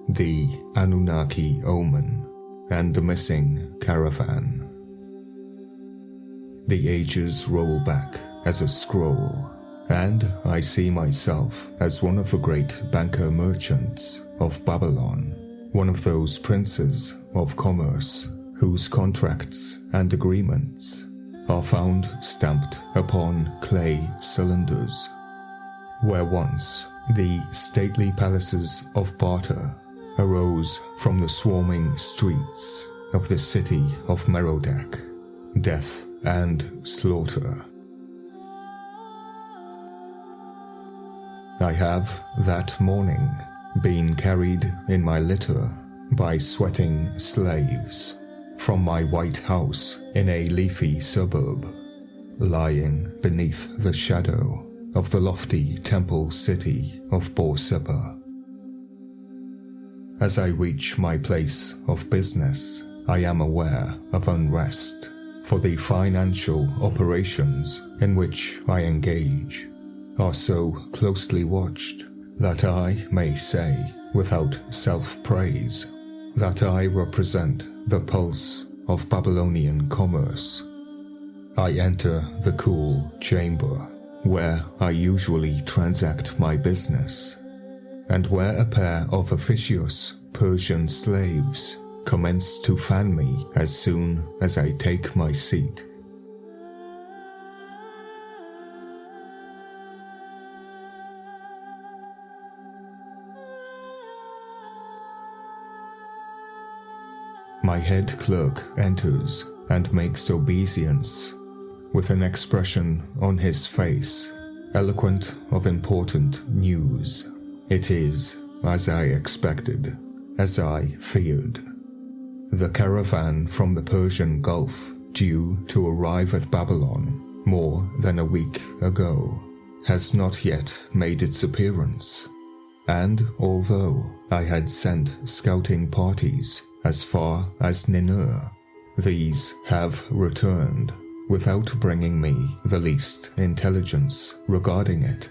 the Anunnaki omen, and the missing caravan. The ages roll back as a scroll, and I see myself as one of the great banker merchants of Babylon, one of those princes of commerce whose contracts and agreements are found stamped upon clay cylinders, where once the stately palaces of barter arose from the swarming streets of the city of Merodach, death and slaughter. I have that morning been carried in my litter by sweating slaves from my white house in a leafy suburb, lying beneath the shadow of the lofty temple city of Borsippa. As I reach my place of business, I am aware of unrest, for the financial operations in which I engage are so closely watched that I may say, without self-praise, that I represent the pulse of Babylonian commerce. I enter the cool chamber, where I usually transact my business, and where a pair of officious Persian slaves commence to fan me as soon as I take my seat. My head clerk enters and makes obeisance, with an expression on his face, eloquent of important news. It is, as I expected, as I feared. The caravan from the Persian Gulf, due to arrive at Babylon more than a week ago, has not yet made its appearance, and although I had sent scouting parties as far as Ninur, these have returned without bringing me the least intelligence regarding it.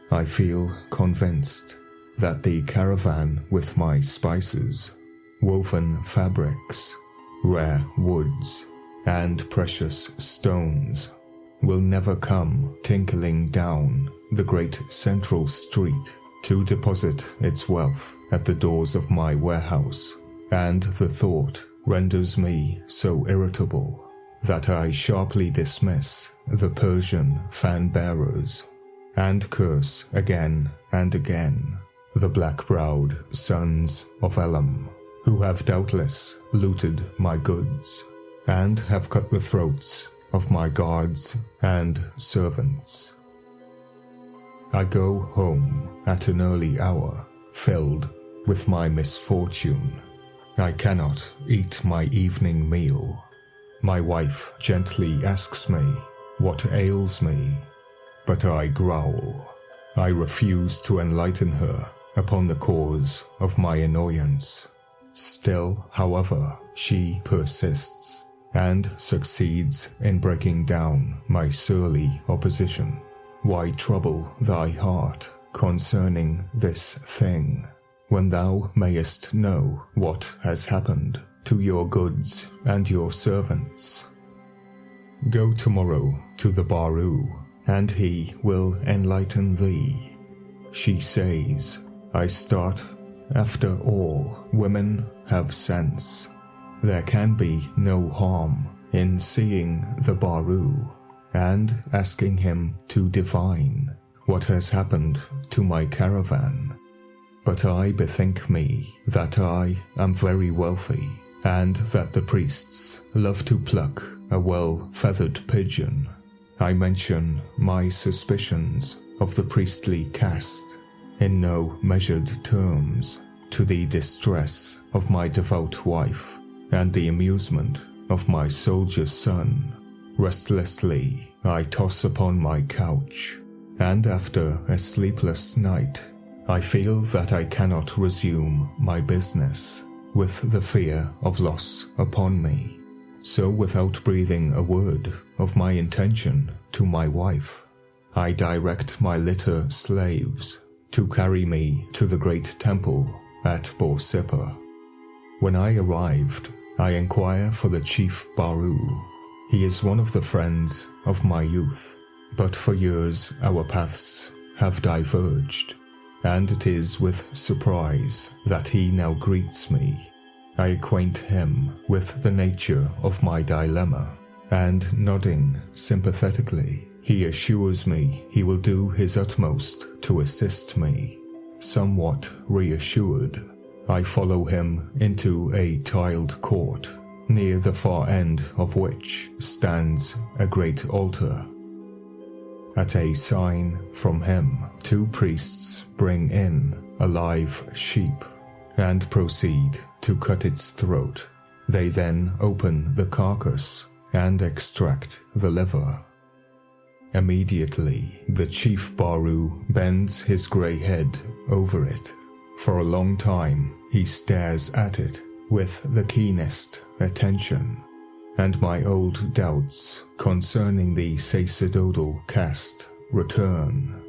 I feel convinced that the caravan with my spices, woven fabrics, rare woods, and precious stones will never come tinkling down the great central street to deposit its wealth at the doors of my warehouse, and the thought renders me so irritable that I sharply dismiss the Persian fan-bearers and curse again and again the black-browed sons of Elam, who have doubtless looted my goods and have cut the throats of my guards and servants. I go home at an early hour, filled with my misfortune. I cannot eat my evening meal. My wife gently asks me what ails me, but I growl. I refuse to enlighten her upon the cause of my annoyance. Still, however, she persists and succeeds in breaking down my surly opposition. Why trouble thy heart concerning this thing, when thou mayest know what has happened to your goods and your servants? Go tomorrow to the Baru, and he will enlighten thee. She says, I start. After all, women have sense. There can be no harm in seeing the Baru and asking him to divine what has happened to my caravan. But I bethink me that I am very wealthy, and that the priests love to pluck a well-feathered pigeon. I mention my suspicions of the priestly caste in no measured terms, to the distress of my devout wife and the amusement of my soldier son. Restlessly I toss upon my couch, and after a sleepless night, I feel that I cannot resume my business with the fear of loss upon me. So without breathing a word of my intention to my wife, I direct my litter slaves to carry me to the great temple at Borsippa. When I arrived, I inquire for the Chief Baru. He is one of the friends of my youth, but for years our paths have diverged, and it is with surprise that he now greets me. I acquaint him with the nature of my dilemma, and nodding sympathetically, he assures me he will do his utmost to assist me. Somewhat reassured, I follow him into a tiled court, near the far end of which stands a great altar. At a sign from him, 2 priests bring in a live sheep and proceed to cut its throat. They then open the carcass and extract the liver. Immediately, the Chief Baru bends his grey head over it. For a long time, he stares at it with the keenest attention, and my old doubts concerning the sacerdotal caste return.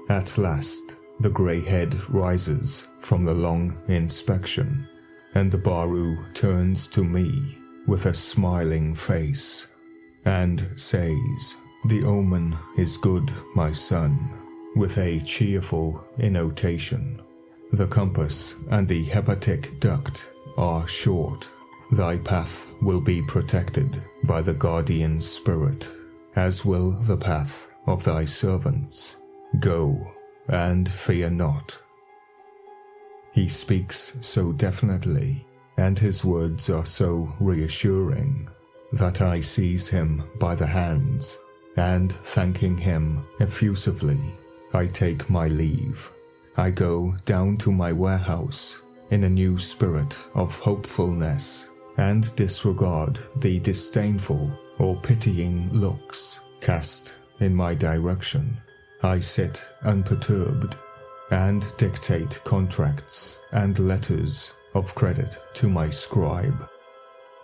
At last, the grey head rises from the long inspection, and the Baru turns to me with a smiling face and says, "The omen is good, my son," with a cheerful intonation. "The compass and the hepatic duct are short. Thy path will be protected by the guardian spirit, as will the path of thy servants. Go, and fear not." He speaks so definitely, and his words are so reassuring, that I seize him by the hands, and thanking him effusively, I take my leave. I go down to my warehouse in a new spirit of hopefulness, and disregard the disdainful or pitying looks cast in my direction. I sit unperturbed and dictate contracts and letters of credit to my scribe.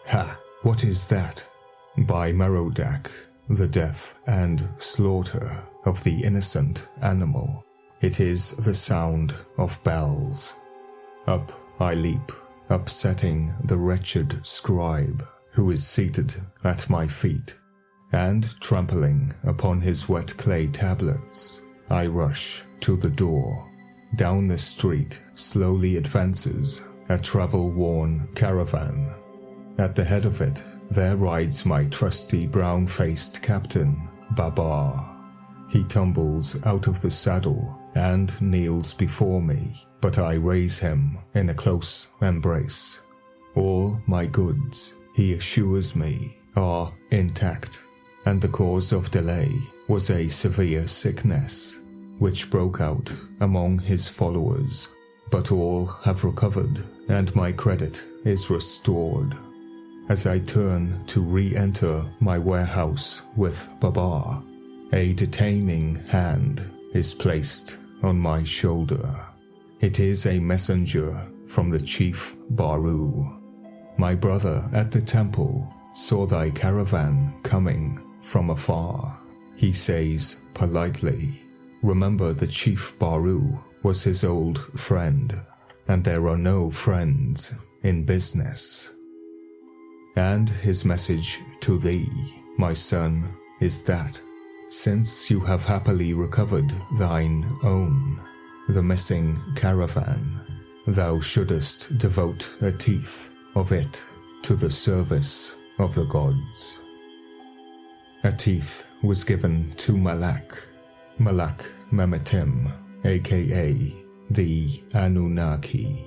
Ha! What is that? By Merodach, the death and slaughter of the innocent animal. It is the sound of bells. Up I leap, upsetting the wretched scribe who is seated at my feet, and trampling upon his wet clay tablets, I rush to the door. Down the street slowly advances a travel-worn caravan. At the head of it, there rides my trusty brown-faced captain, Babar. He tumbles out of the saddle and kneels before me, but I raise him in a close embrace. All my goods, he assures me, are intact, and the cause of delay was a severe sickness, which broke out among his followers, but all have recovered, and my credit is restored. As I turn to re-enter my warehouse with Babar, a detaining hand is placed on my shoulder. It is a messenger from the Chief Baru. "My brother at the temple saw thy caravan coming from afar," he says politely. Remember, the Chief Baru was his old friend, and there are no friends in business. And his message to thee, my son, is that, since you have happily recovered thine own, the missing caravan, thou shouldest devote a teeth of it to the service of the gods. A teeth was given to Malak Memetim, aka the Anunnaki.